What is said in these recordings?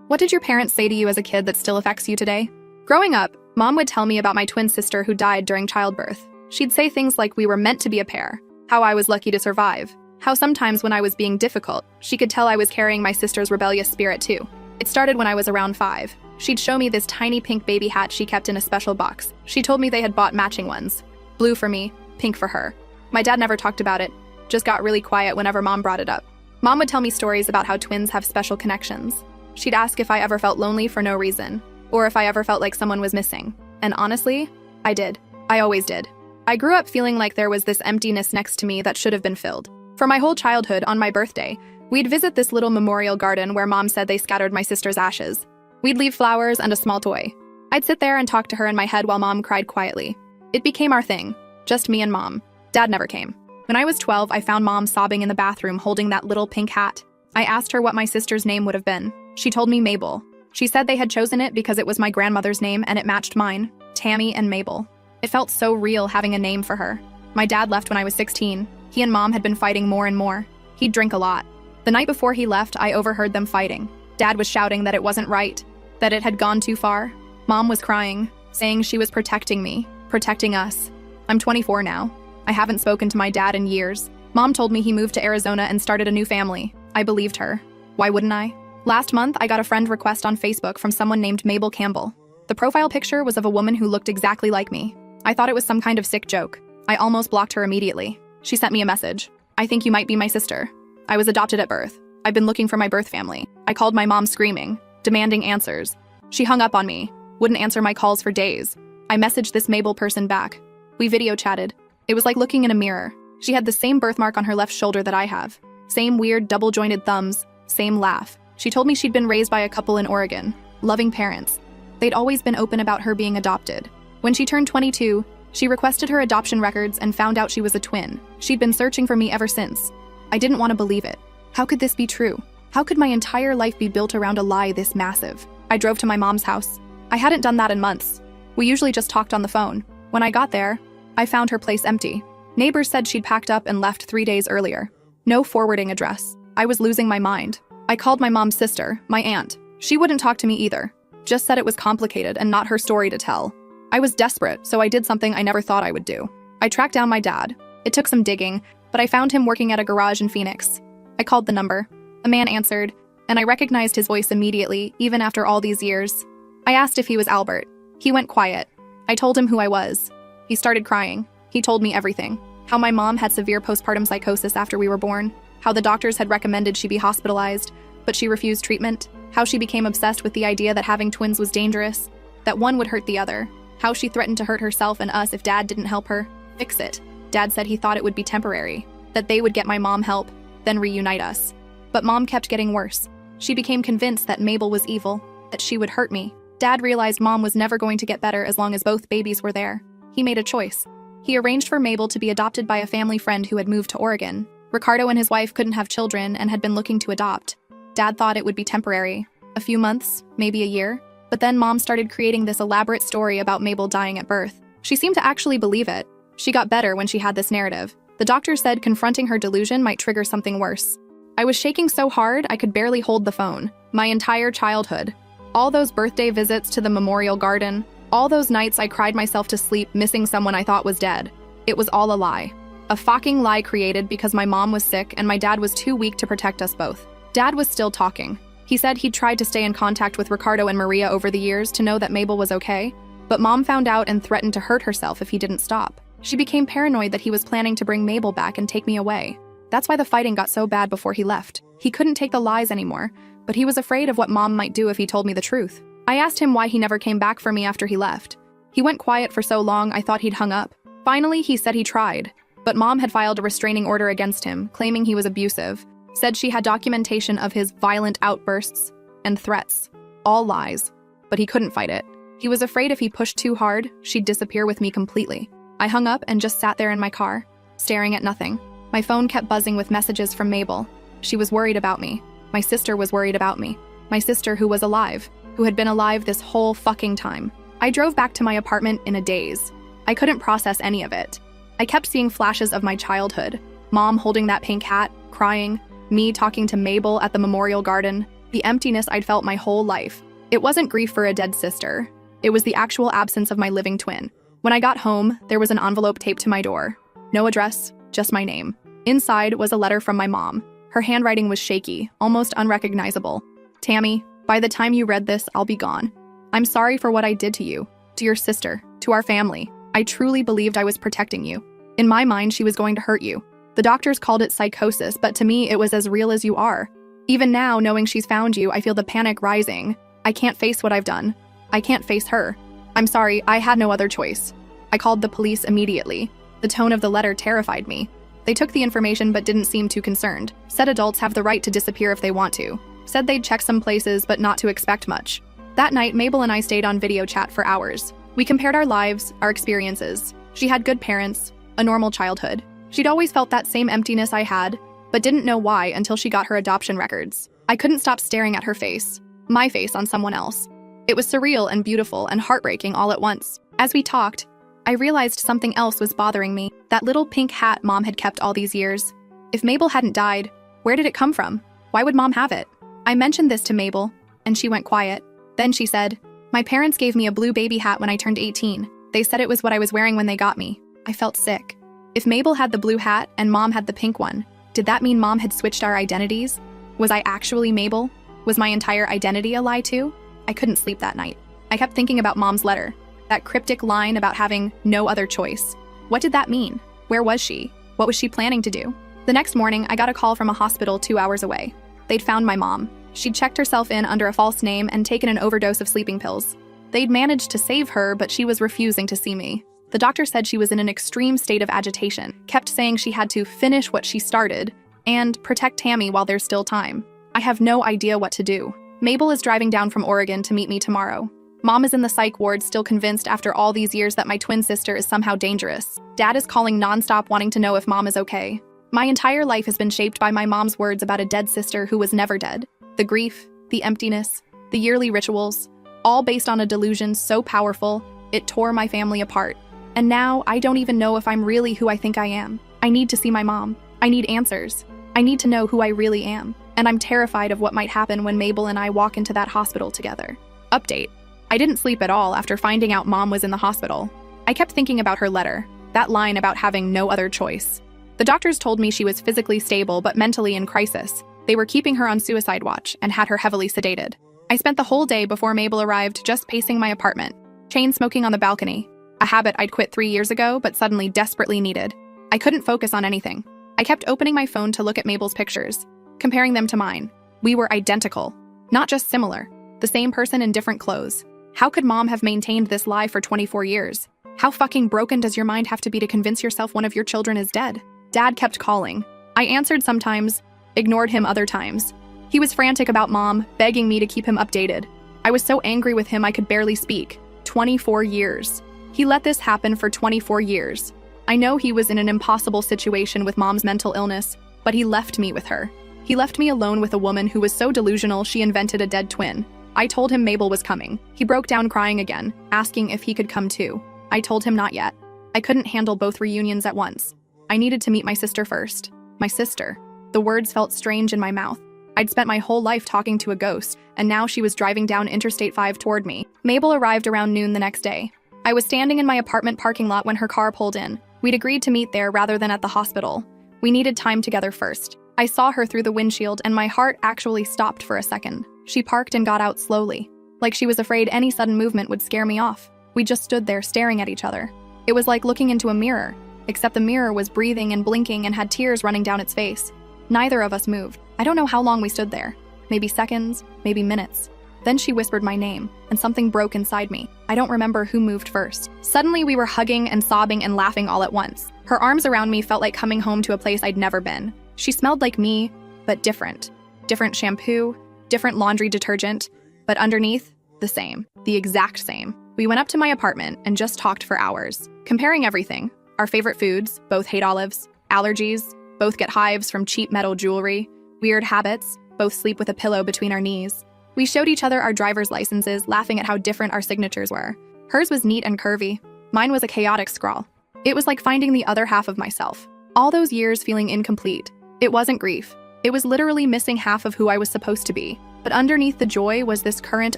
What did your parents say to you as a kid that still affects you today? Growing up, Mom would tell me about my twin sister who died during childbirth. She'd say things like we were meant to be a pair, how I was lucky to survive, how sometimes when I was being difficult, she could tell I was carrying my sister's rebellious spirit too. It started when I was around 5. She'd show me this tiny pink baby hat she kept in a special box. She told me they had bought matching ones. Blue for me, pink for her. My dad never talked about it, just got really quiet whenever Mom brought it up. Mom would tell me stories about how twins have special connections. She'd ask if I ever felt lonely for no reason, or if I ever felt like someone was missing. And honestly, I did. I always did. I grew up feeling like there was this emptiness next to me that should have been filled. For my whole childhood, on my birthday, we'd visit this little memorial garden where Mom said they scattered my sister's ashes. We'd leave flowers and a small toy. I'd sit there and talk to her in my head while Mom cried quietly. It became our thing, just me and Mom. Dad never came. When I was 12, I found Mom sobbing in the bathroom holding that little pink hat. I asked her what my sister's name would have been. She told me Mabel. She said they had chosen it because it was my grandmother's name and it matched mine, Tammy and Mabel. It felt so real having a name for her. My dad left when I was 16. He and Mom had been fighting more and more. He'd drink a lot. The night before he left, I overheard them fighting. Dad was shouting that it wasn't right, that it had gone too far. Mom was crying, saying she was protecting me, protecting us. I'm 24 now. I haven't spoken to my dad in years. Mom told me he moved to Arizona and started a new family. I believed her. Why wouldn't I? Last month, I got a friend request on Facebook from someone named Mabel Campbell. The profile picture was of a woman who looked exactly like me. I thought it was some kind of sick joke. I almost blocked her immediately. She sent me a message. I think you might be my sister. I was adopted at birth. I've been looking for my birth family. I called my mom screaming, demanding answers. She hung up on me, wouldn't answer my calls for days. I messaged this Mabel person back. We video chatted. It was like looking in a mirror. She had the same birthmark on her left shoulder that I have. Same weird double-jointed thumbs, same laugh. She told me she'd been raised by a couple in Oregon, loving parents. They'd always been open about her being adopted. When she turned 22, she requested her adoption records and found out she was a twin. She'd been searching for me ever since. I didn't want to believe it. How could this be true? How could my entire life be built around a lie this massive? I drove to my mom's house. I hadn't done that in months. We usually just talked on the phone. When I got there, I found her place empty. Neighbors said she'd packed up and left 3 days earlier. No forwarding address. I was losing my mind. I called my mom's sister, my aunt. She wouldn't talk to me either. Just said it was complicated and not her story to tell. I was desperate, so I did something I never thought I would do. I tracked down my dad. It took some digging, but I found him working at a garage in Phoenix. I called the number. A man answered, and I recognized his voice immediately, even after all these years. I asked if he was Albert. He went quiet. I told him who I was. He started crying. He told me everything. How my mom had severe postpartum psychosis after we were born. How the doctors had recommended she be hospitalized, but she refused treatment. How she became obsessed with the idea that having twins was dangerous, that one would hurt the other. How she threatened to hurt herself and us if Dad didn't help her fix it. Dad said he thought it would be temporary, that they would get my mom help, then reunite us. But Mom kept getting worse. She became convinced that Mabel was evil, that she would hurt me. Dad realized Mom was never going to get better as long as both babies were there. He made a choice. He arranged for Mabel to be adopted by a family friend who had moved to Oregon. Ricardo and his wife couldn't have children and had been looking to adopt. Dad thought it would be temporary, a few months, maybe a year. But then Mom started creating this elaborate story about Mabel dying at birth. She seemed to actually believe it. She got better when she had this narrative. The doctor said confronting her delusion might trigger something worse. I was shaking so hard I could barely hold the phone. My entire childhood. All those birthday visits to the memorial garden. All those nights I cried myself to sleep missing someone I thought was dead. It was all a lie. A fucking lie created because my mom was sick and my dad was too weak to protect us both. Dad was still talking. He said he'd tried to stay in contact with Ricardo and Maria over the years to know that Mabel was okay, but Mom found out and threatened to hurt herself if he didn't stop. She became paranoid that he was planning to bring Mabel back and take me away. That's why the fighting got so bad before he left. He couldn't take the lies anymore, but he was afraid of what Mom might do if he told me the truth. I asked him why he never came back for me after he left. He went quiet for so long I thought he'd hung up. Finally, he said he tried, but Mom had filed a restraining order against him, claiming he was abusive. Said she had documentation of his violent outbursts and threats. All lies. But he couldn't fight it. He was afraid if he pushed too hard, she'd disappear with me completely. I hung up and just sat there in my car, staring at nothing. My phone kept buzzing with messages from Mabel. She was worried about me. My sister was worried about me. My sister who was alive, who had been alive this whole fucking time. I drove back to my apartment in a daze. I couldn't process any of it. I kept seeing flashes of my childhood. Mom holding that pink hat, crying. Me talking to Mabel at the memorial garden. the emptiness I'd felt my whole life. It wasn't grief for a dead sister. It was the actual absence of my living twin. When I got home, there was an envelope taped to my door. No address, just my name. Inside was a letter from my mom. Her handwriting was shaky, almost unrecognizable. "Tammy, by the time you read this, I'll be gone. I'm sorry for what I did to you, to your sister, to our family. I truly believed I was protecting you. In my mind, she was going to hurt you. The doctors called it psychosis, but to me, it was as real as you are. Even now, knowing she's found you, I feel the panic rising. I can't face what I've done. I can't face her. I'm sorry, I had no other choice." I called the police immediately. The tone of the letter terrified me. They took the information but didn't seem too concerned. Said adults have the right to disappear if they want to. Said they'd check some places but not to expect much. That night, Mabel and I stayed on video chat for hours. We compared our lives, our experiences. She had good parents, a normal childhood. She'd always felt that same emptiness I had, but didn't know why until she got her adoption records. I couldn't stop staring at her face, my face on someone else. It was surreal and beautiful and heartbreaking all at once. As we talked, I realized something else was bothering me. That little pink hat Mom had kept all these years. If Mabel hadn't died, where did it come from? Why would Mom have it? I mentioned this to Mabel, and she went quiet. Then she said, "My parents gave me a blue baby hat when I turned 18. They said it was what I was wearing when they got me." I felt sick. If Mabel had the blue hat and Mom had the pink one, did that mean Mom had switched our identities? Was I actually Mabel? Was my entire identity a lie too? I couldn't sleep that night. I kept thinking about Mom's letter, that cryptic line about having no other choice. What did that mean? Where was she? What was she planning to do? The next morning, I got a call from a hospital 2 hours away. They'd found my mom. She'd checked herself in under a false name and taken an overdose of sleeping pills. They'd managed to save her, but she was refusing to see me. The doctor said she was in an extreme state of agitation, kept saying she had to finish what she started and protect Tammy while there's still time. I have no idea what to do. Mabel is driving down from Oregon to meet me tomorrow. Mom is in the psych ward, still convinced after all these years that my twin sister is somehow dangerous. Dad is calling nonstop, wanting to know if Mom is okay. My entire life has been shaped by my mom's words about a dead sister who was never dead. The grief, the emptiness, the yearly rituals, all based on a delusion so powerful, it tore my family apart. And now, I don't even know if I'm really who I think I am. I need to see my mom. I need answers. I need to know who I really am. And I'm terrified of what might happen when Mabel and I walk into that hospital together. Update. I didn't sleep at all after finding out Mom was in the hospital. I kept thinking about her letter, that line about having no other choice. The doctors told me she was physically stable but mentally in crisis. They were keeping her on suicide watch and had her heavily sedated. I spent the whole day before Mabel arrived just pacing my apartment, chain smoking on the balcony, a habit I'd quit 3 years ago but suddenly desperately needed. I couldn't focus on anything. I kept opening my phone to look at Mabel's pictures, comparing them to mine. We were identical, not just similar, the same person in different clothes. How could Mom have maintained this lie for 24 years? How fucking broken does your mind have to be to convince yourself one of your children is dead? Dad kept calling. I answered sometimes, ignored him other times. He was frantic about Mom, begging me to keep him updated. I was so angry with him I could barely speak. 24 years. He let this happen for 24 years. I know he was in an impossible situation with Mom's mental illness, but he left me with her. He left me alone with a woman who was so delusional she invented a dead twin. I told him Mabel was coming. He broke down crying again, asking if he could come too. I told him not yet. I couldn't handle both reunions at once. I needed to meet my sister first. My sister. The words felt strange in my mouth. I'd spent my whole life talking to a ghost, and now she was driving down Interstate 5 toward me. Mabel arrived around noon the next day. I was standing in my apartment parking lot when her car pulled in. We'd agreed to meet there rather than at the hospital. We needed time together first. I saw her through the windshield and my heart actually stopped for a second. She parked and got out slowly, like she was afraid any sudden movement would scare me off. We just stood there staring at each other. It was like looking into a mirror, except the mirror was breathing and blinking and had tears running down its face. Neither of us moved. I don't know how long we stood there. Maybe seconds, maybe minutes. Then she whispered my name, and something broke inside me. I don't remember who moved first. Suddenly we were hugging and sobbing and laughing all at once. Her arms around me felt like coming home to a place I'd never been. She smelled like me, but different. Different shampoo, different laundry detergent, but underneath, the same. The exact same. We went up to my apartment and just talked for hours, comparing everything. Our favorite foods, both hate olives, allergies, both get hives from cheap metal jewelry, weird habits, both sleep with a pillow between our knees. We showed each other our driver's licenses, laughing at how different our signatures were. Hers was neat and curvy. Mine was a chaotic scrawl. It was like finding the other half of myself. All those years feeling incomplete. It wasn't grief. It was literally missing half of who I was supposed to be. But underneath the joy was this current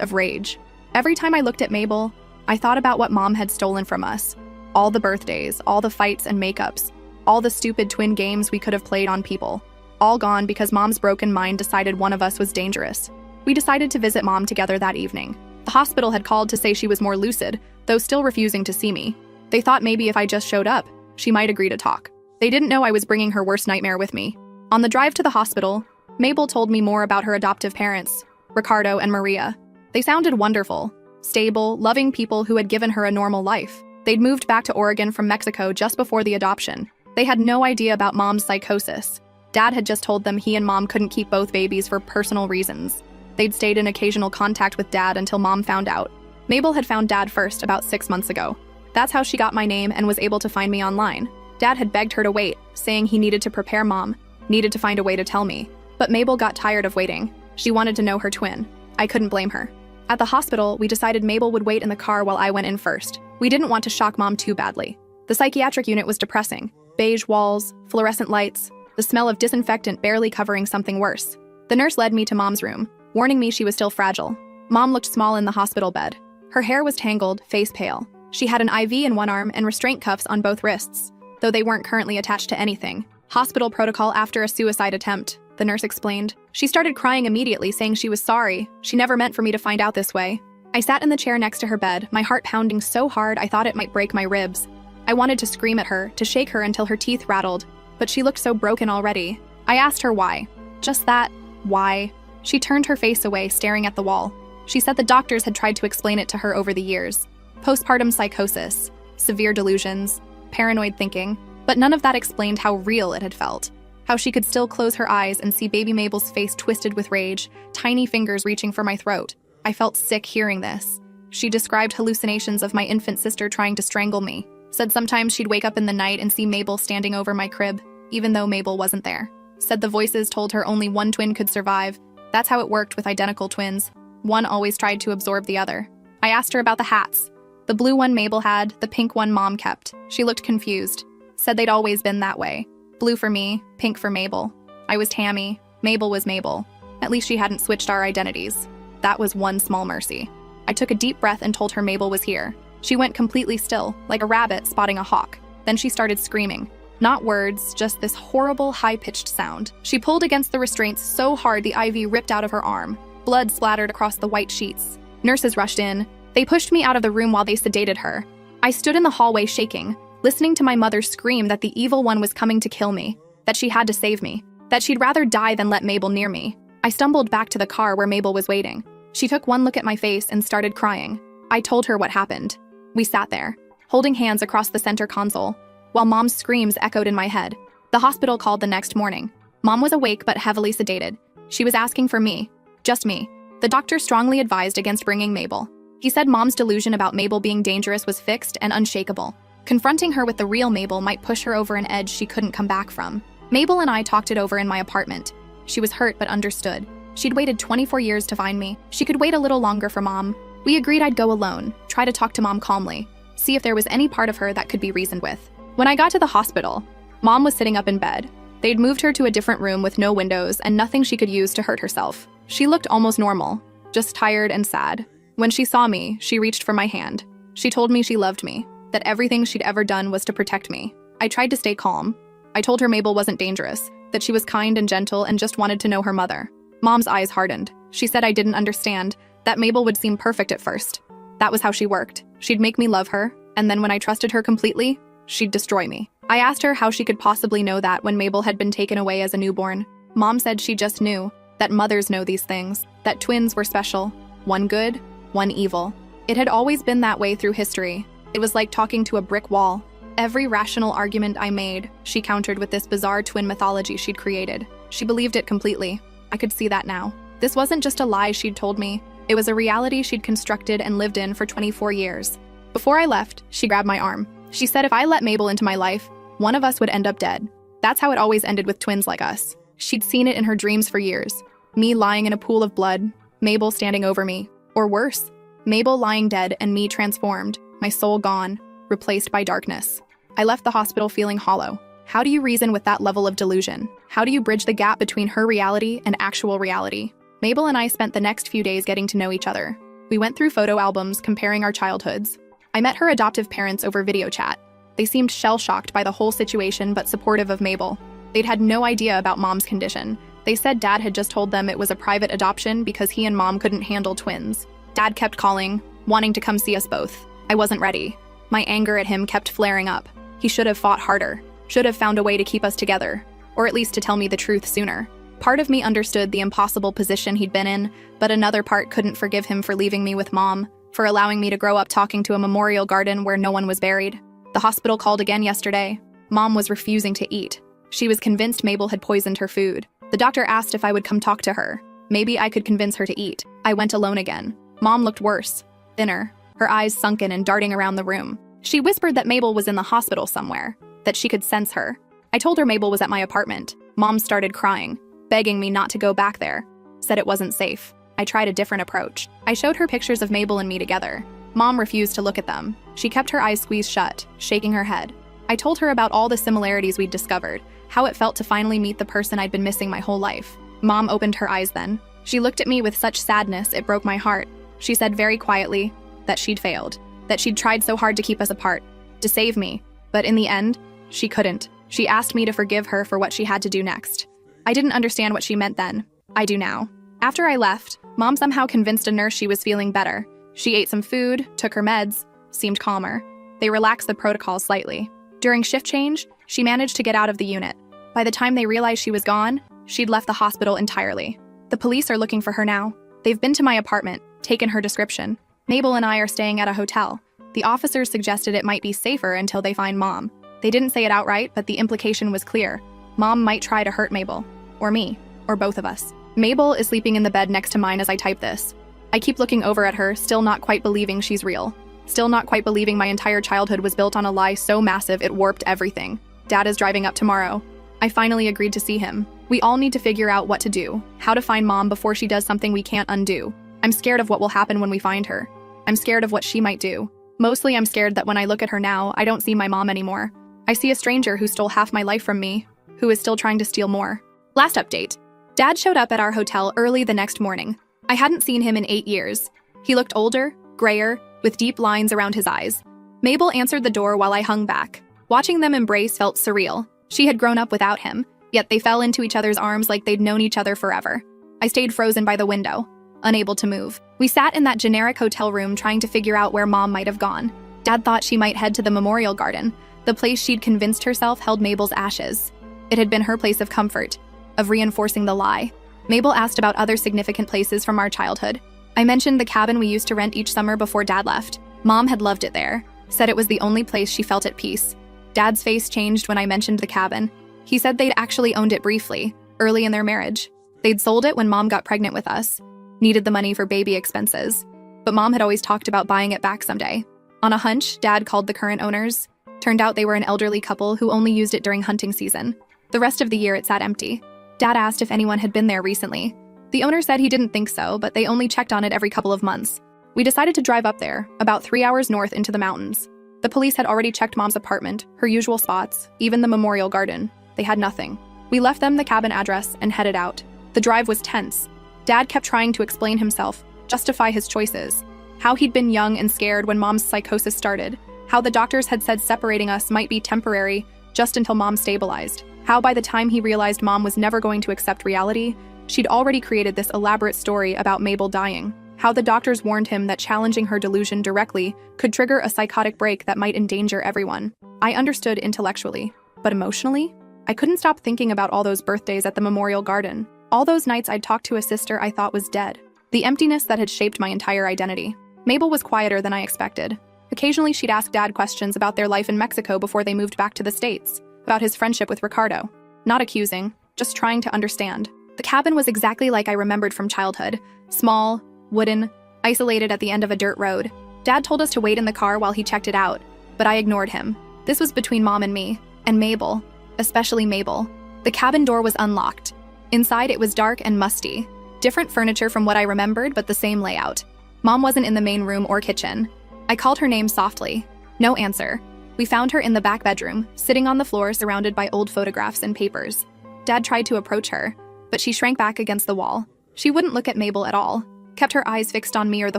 of rage. Every time I looked at Mabel, I thought about what Mom had stolen from us. All the birthdays, all the fights and makeups, all the stupid twin games we could have played on people. All gone because Mom's broken mind decided one of us was dangerous. We decided to visit Mom together that evening. The hospital had called to say she was more lucid, though still refusing to see me. They thought maybe if I just showed up, she might agree to talk. They didn't know I was bringing her worst nightmare with me. On the drive to the hospital, Mabel told me more about her adoptive parents, Ricardo and Maria. They sounded wonderful, stable, loving people who had given her a normal life. They'd moved back to Oregon from Mexico just before the adoption. They had no idea about Mom's psychosis. Dad had just told them he and Mom couldn't keep both babies for personal reasons. They'd stayed in occasional contact with Dad until Mom found out. Mabel had found Dad first about 6 months ago. That's how she got my name and was able to find me online. Dad had begged her to wait, saying he needed to prepare Mom, needed to find a way to tell me. But Mabel got tired of waiting. She wanted to know her twin. I couldn't blame her. At the hospital, we decided Mabel would wait in the car while I went in first. We didn't want to shock Mom too badly. The psychiatric unit was depressing. Beige walls, fluorescent lights, the smell of disinfectant barely covering something worse. The nurse led me to Mom's room, warning me she was still fragile. Mom looked small in the hospital bed. Her hair was tangled, face pale. She had an IV in one arm and restraint cuffs on both wrists, though they weren't currently attached to anything. Hospital protocol after a suicide attempt, the nurse explained. She started crying immediately, saying she was sorry. She never meant for me to find out this way. I sat in the chair next to her bed, my heart pounding so hard I thought it might break my ribs. I wanted to scream at her, to shake her until her teeth rattled, but she looked so broken already. I asked her why. Just that, why? She turned her face away, staring at the wall. She said the doctors had tried to explain it to her over the years. Postpartum psychosis, severe delusions, paranoid thinking, but none of that explained how real it had felt. How she could still close her eyes and see baby Mabel's face twisted with rage, tiny fingers reaching for my throat. I felt sick hearing this. She described hallucinations of my infant sister trying to strangle me. Said sometimes she'd wake up in the night and see Mabel standing over my crib, even though Mabel wasn't there. Said the voices told her only one twin could survive. That's how it worked with identical twins. One always tried to absorb the other. I asked her about the hats. The blue one Mabel had, the pink one Mom kept. She looked confused. Said they'd always been that way. Blue for me, pink for Mabel. I was Tammy, Mabel was Mabel. At least she hadn't switched our identities. That was one small mercy. I took a deep breath and told her Mabel was here. She went completely still, like a rabbit spotting a hawk. Then she started screaming. Not words, just this horrible, high-pitched sound. She pulled against the restraints so hard the IV ripped out of her arm. Blood splattered across the white sheets. Nurses rushed in. They pushed me out of the room while they sedated her. I stood in the hallway shaking, listening to my mother scream that the evil one was coming to kill me, that she had to save me, that she'd rather die than let Mabel near me. I stumbled back to the car where Mabel was waiting. She took one look at my face and started crying. I told her what happened. We sat there, holding hands across the center console, while Mom's screams echoed in my head. The hospital called the next morning. Mom was awake but heavily sedated. She was asking for me, just me. The doctor strongly advised against bringing Mabel. He said Mom's delusion about Mabel being dangerous was fixed and unshakable. Confronting her with the real Mabel might push her over an edge she couldn't come back from. Mabel and I talked it over in my apartment. She was hurt but understood. She'd waited 24 years to find me. She could wait a little longer for Mom. We agreed I'd go alone, try to talk to Mom calmly, see if there was any part of her that could be reasoned with. When I got to the hospital, Mom was sitting up in bed. They'd moved her to a different room with no windows and nothing she could use to hurt herself. She looked almost normal, just tired and sad. When she saw me, she reached for my hand. She told me she loved me, that everything she'd ever done was to protect me. I tried to stay calm. I told her Mabel wasn't dangerous, that she was kind and gentle and just wanted to know her mother. Mom's eyes hardened. She said I didn't understand, that Mabel would seem perfect at first. That was how she worked. She'd make me love her, and then when I trusted her completely, she'd destroy me. I asked her how she could possibly know that when Mabel had been taken away as a newborn. Mom said she just knew, that mothers know these things, that twins were special, one good, one evil. It had always been that way through history. It was like talking to a brick wall. Every rational argument I made, she countered with this bizarre twin mythology she'd created. She believed it completely. I could see that now. This wasn't just a lie she'd told me. It was a reality she'd constructed and lived in for 24 years. Before I left, she grabbed my arm. She said if I let Mabel into my life, one of us would end up dead. That's how it always ended with twins like us. She'd seen it in her dreams for years. Me lying in a pool of blood, Mabel standing over me. Or worse, Mabel lying dead and me transformed, my soul gone, replaced by darkness. I left the hospital feeling hollow. How do you reason with that level of delusion? How do you bridge the gap between her reality and actual reality? Mabel and I spent the next few days getting to know each other. We went through photo albums comparing our childhoods. I met her adoptive parents over video chat. They seemed shell-shocked by the whole situation but supportive of Mabel. They'd had no idea about Mom's condition. They said Dad had just told them it was a private adoption because he and Mom couldn't handle twins. Dad kept calling, wanting to come see us both. I wasn't ready. My anger at him kept flaring up. He should have fought harder, should have found a way to keep us together, or at least to tell me the truth sooner. Part of me understood the impossible position he'd been in, but another part couldn't forgive him for leaving me with Mom, for allowing me to grow up talking to a memorial garden where no one was buried. The hospital called again yesterday. Mom was refusing to eat. She was convinced Mabel had poisoned her food. The doctor asked if I would come talk to her. Maybe I could convince her to eat. I went alone again. Mom looked worse, thinner, her eyes sunken and darting around the room. She whispered that Mabel was in the hospital somewhere, that she could sense her. I told her Mabel was at my apartment. Mom started crying, begging me not to go back there, said it wasn't safe. I tried a different approach. I showed her pictures of Mabel and me together. Mom refused to look at them. She kept her eyes squeezed shut, shaking her head. I told her about all the similarities we'd discovered, how it felt to finally meet the person I'd been missing my whole life. Mom opened her eyes then. She looked at me with such sadness it broke my heart. She said very quietly that she'd failed, that she'd tried so hard to keep us apart, to save me, but in the end, she couldn't. She asked me to forgive her for what she had to do next. I didn't understand what she meant then. I do now. After I left, Mom somehow convinced a nurse she was feeling better. She ate some food, took her meds, seemed calmer. They relaxed the protocol slightly. During shift change, she managed to get out of the unit. By the time they realized she was gone, she'd left the hospital entirely. The police are looking for her now. They've been to my apartment, taken her description. Mabel and I are staying at a hotel. The officers suggested it might be safer until they find Mom. They didn't say it outright, but the implication was clear. Mom might try to hurt Mabel, or me, or both of us. Mabel is sleeping in the bed next to mine as I type this. I keep looking over at her, still not quite believing she's real. Still not quite believing my entire childhood was built on a lie so massive it warped everything. Dad is driving up tomorrow. I finally agreed to see him. We all need to figure out what to do, how to find Mom before she does something we can't undo. I'm scared of what will happen when we find her. I'm scared of what she might do. Mostly I'm scared that when I look at her now, I don't see my mom anymore. I see a stranger who stole half my life from me, who is still trying to steal more. Last update. Dad showed up at our hotel early the next morning. I hadn't seen him in 8 years. He looked older, grayer, with deep lines around his eyes. Mabel answered the door while I hung back. Watching them embrace felt surreal. She had grown up without him, yet they fell into each other's arms like they'd known each other forever. I stayed frozen by the window, unable to move. We sat in that generic hotel room trying to figure out where Mom might have gone. Dad thought she might head to the memorial garden, the place she'd convinced herself held Mabel's ashes. It had been her place of comfort, of reinforcing the lie. Mabel asked about other significant places from our childhood. I mentioned the cabin we used to rent each summer before Dad left. Mom had loved it there, said it was the only place she felt at peace. Dad's face changed when I mentioned the cabin. He said they'd actually owned it briefly, early in their marriage. They'd sold it when Mom got pregnant with us, needed the money for baby expenses. But Mom had always talked about buying it back someday. On a hunch, Dad called the current owners. Turned out they were an elderly couple who only used it during hunting season. The rest of the year it sat empty. Dad asked if anyone had been there recently. The owner said he didn't think so, but they only checked on it every couple of months. We decided to drive up there, about 3 hours north into the mountains. The police had already checked Mom's apartment, her usual spots, even the memorial garden. They had nothing. We left them the cabin address and headed out. The drive was tense. Dad kept trying to explain himself, justify his choices. How he'd been young and scared when Mom's psychosis started. How the doctors had said separating us might be temporary, just until Mom stabilized. How by the time he realized Mom was never going to accept reality, she'd already created this elaborate story about Mabel dying. How the doctors warned him that challenging her delusion directly could trigger a psychotic break that might endanger everyone. I understood intellectually, but emotionally? I couldn't stop thinking about all those birthdays at the memorial garden. All those nights I'd talked to a sister I thought was dead. The emptiness that had shaped my entire identity. Mabel was quieter than I expected. Occasionally she'd ask Dad questions about their life in Mexico before they moved back to the States, about his friendship with Ricardo. Not accusing, just trying to understand. The cabin was exactly like I remembered from childhood. Small, wooden, isolated at the end of a dirt road. Dad told us to wait in the car while he checked it out, but I ignored him. This was between Mom and me, and Mabel, especially Mabel. The cabin door was unlocked. Inside it was dark and musty. Different furniture from what I remembered, but the same layout. Mom wasn't in the main room or kitchen. I called her name softly. No answer. We found her in the back bedroom, sitting on the floor surrounded by old photographs and papers. Dad tried to approach her, but she shrank back against the wall. She wouldn't look at Mabel at all, kept her eyes fixed on me or the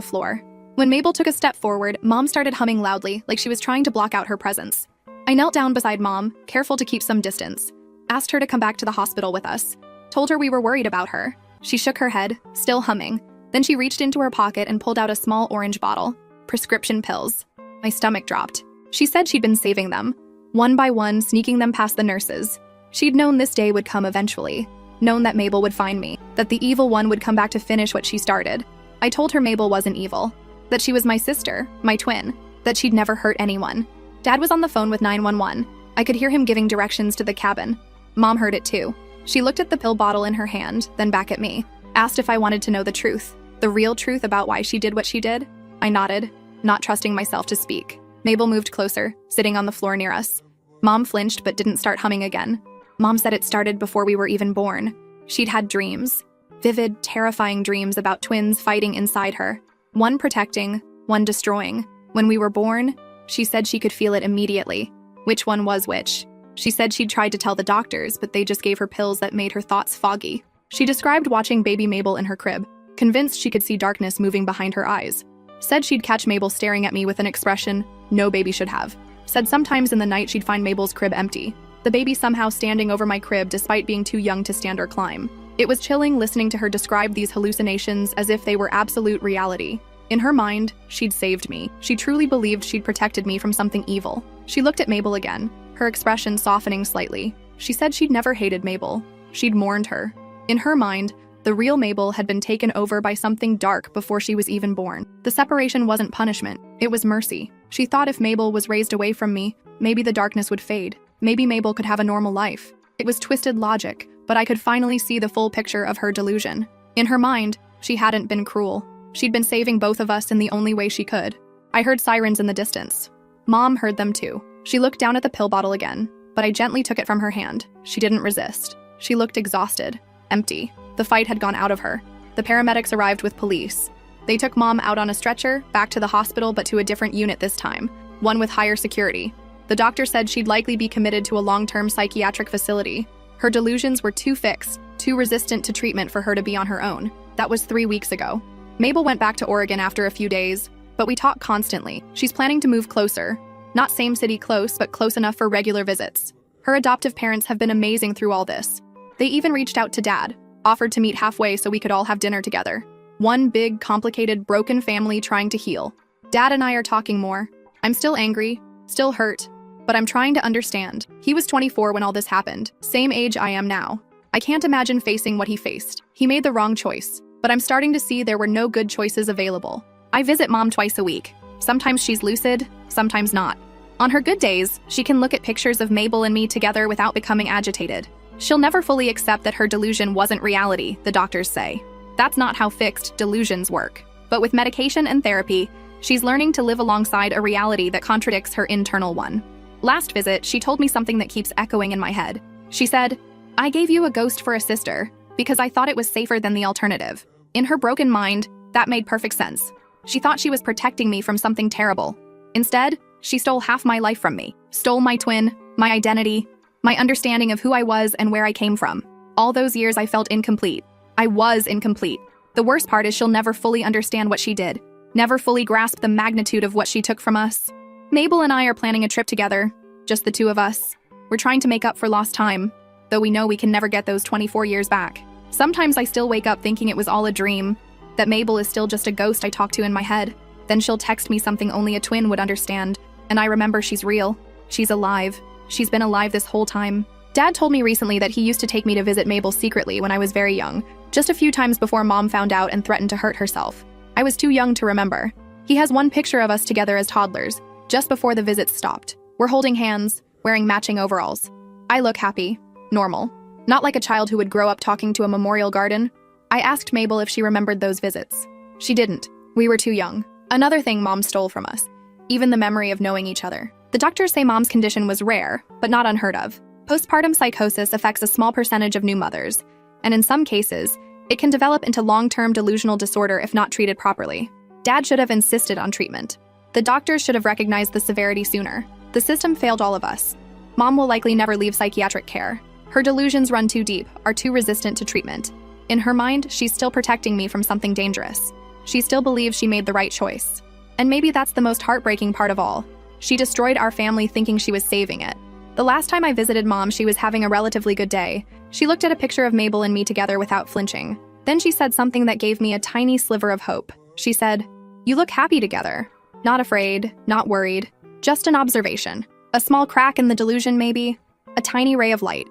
floor. When Mabel took a step forward, Mom started humming loudly, like she was trying to block out her presence. I knelt down beside Mom, careful to keep some distance. Asked her to come back to the hospital with us. Told her we were worried about her. She shook her head, still humming. Then she reached into her pocket and pulled out a small orange bottle. Prescription pills. My stomach dropped. She said she'd been saving them, one by one, sneaking them past the nurses. She'd known this day would come eventually. Known that Mabel would find me, that the evil one would come back to finish what she started. I told her Mabel wasn't evil, that she was my sister, my twin, that she'd never hurt anyone. Dad was on the phone with 911. I could hear him giving directions to the cabin. Mom heard it too. She looked at the pill bottle in her hand, then back at me. Asked if I wanted to know the truth, the real truth about why she did what she did. I nodded, not trusting myself to speak. Mabel moved closer, sitting on the floor near us. Mom flinched but didn't start humming again. Mom said it started before we were even born. She'd had dreams. Vivid, terrifying dreams about twins fighting inside her. One protecting, one destroying. When we were born, she said she could feel it immediately. Which one was which? She said she'd tried to tell the doctors, but they just gave her pills that made her thoughts foggy. She described watching baby Mabel in her crib, convinced she could see darkness moving behind her eyes. Said she'd catch Mabel staring at me with an expression no baby should have. Said sometimes in the night she'd find Mabel's crib empty. The baby somehow standing over my crib despite being too young to stand or climb. It was chilling listening to her describe these hallucinations as if they were absolute reality. In her mind, she'd saved me. She truly believed she'd protected me from something evil. She looked at Mabel again, her expression softening slightly. She said she'd never hated Mabel. She'd mourned her. In her mind, the real Mabel had been taken over by something dark before she was even born. The separation wasn't punishment, it was mercy. She thought if Mabel was raised away from me, maybe the darkness would fade. Maybe Mabel could have a normal life. It was twisted logic, but I could finally see the full picture of her delusion. In her mind, she hadn't been cruel. She'd been saving both of us in the only way she could. I heard sirens in the distance. Mom heard them too. She looked down at the pill bottle again, but I gently took it from her hand. She didn't resist. She looked exhausted, empty. The fight had gone out of her. The paramedics arrived with police. They took Mom out on a stretcher, back to the hospital but to a different unit this time, one with higher security. The doctor said she'd likely be committed to a long-term psychiatric facility. Her delusions were too fixed, too resistant to treatment for her to be on her own. That was 3 weeks ago. Mabel went back to Oregon after a few days, but we talk constantly. She's planning to move closer. Not same city close, but close enough for regular visits. Her adoptive parents have been amazing through all this. They even reached out to Dad, offered to meet halfway so we could all have dinner together. One big, complicated, broken family trying to heal. Dad and I are talking more. I'm still angry, still hurt, but I'm trying to understand. He was 24 when all this happened, same age I am now. I can't imagine facing what he faced. He made the wrong choice, but I'm starting to see there were no good choices available. I visit Mom twice a week. Sometimes she's lucid, sometimes not. On her good days, she can look at pictures of Mabel and me together without becoming agitated. She'll never fully accept that her delusion wasn't reality, the doctors say. That's not how fixed delusions work. But with medication and therapy, she's learning to live alongside a reality that contradicts her internal one. Last visit, she told me something that keeps echoing in my head. She said, "I gave you a ghost for a sister because I thought it was safer than the alternative." In her broken mind, that made perfect sense. She thought she was protecting me from something terrible. Instead, she stole half my life from me. Stole my twin, my identity, my understanding of who I was and where I came from. All those years I felt incomplete. I was incomplete. The worst part is she'll never fully understand what she did, never fully grasp the magnitude of what she took from us. Mabel and I are planning a trip together, just the two of us. We're trying to make up for lost time, though we know we can never get those 24 years back. Sometimes I still wake up thinking it was all a dream, that Mabel is still just a ghost I talk to in my head. Then she'll text me something only a twin would understand, and I remember she's real. She's alive. She's been alive this whole time. Dad told me recently that he used to take me to visit Mabel secretly when I was very young, just a few times before Mom found out and threatened to hurt herself. I was too young to remember. He has one picture of us together as toddlers, just before the visits stopped. We're holding hands, wearing matching overalls. I look happy, normal. Not like a child who would grow up talking to a memorial garden. I asked Mabel if she remembered those visits. She didn't. We were too young. Another thing Mom stole from us, even the memory of knowing each other. The doctors say Mom's condition was rare, but not unheard of. Postpartum psychosis affects a small percentage of new mothers, and in some cases, it can develop into long-term delusional disorder if not treated properly. Dad should have insisted on treatment. The doctors should have recognized the severity sooner. The system failed all of us. Mom will likely never leave psychiatric care. Her delusions run too deep, are too resistant to treatment. In her mind, she's still protecting me from something dangerous. She still believes she made the right choice. And maybe that's the most heartbreaking part of all. She destroyed our family thinking she was saving it. The last time I visited Mom, she was having a relatively good day. She looked at a picture of Mabel and me together without flinching. Then she said something that gave me a tiny sliver of hope. She said, "You look happy together. Not afraid, not worried. Just an observation. A small crack in the delusion, maybe. A tiny ray of light."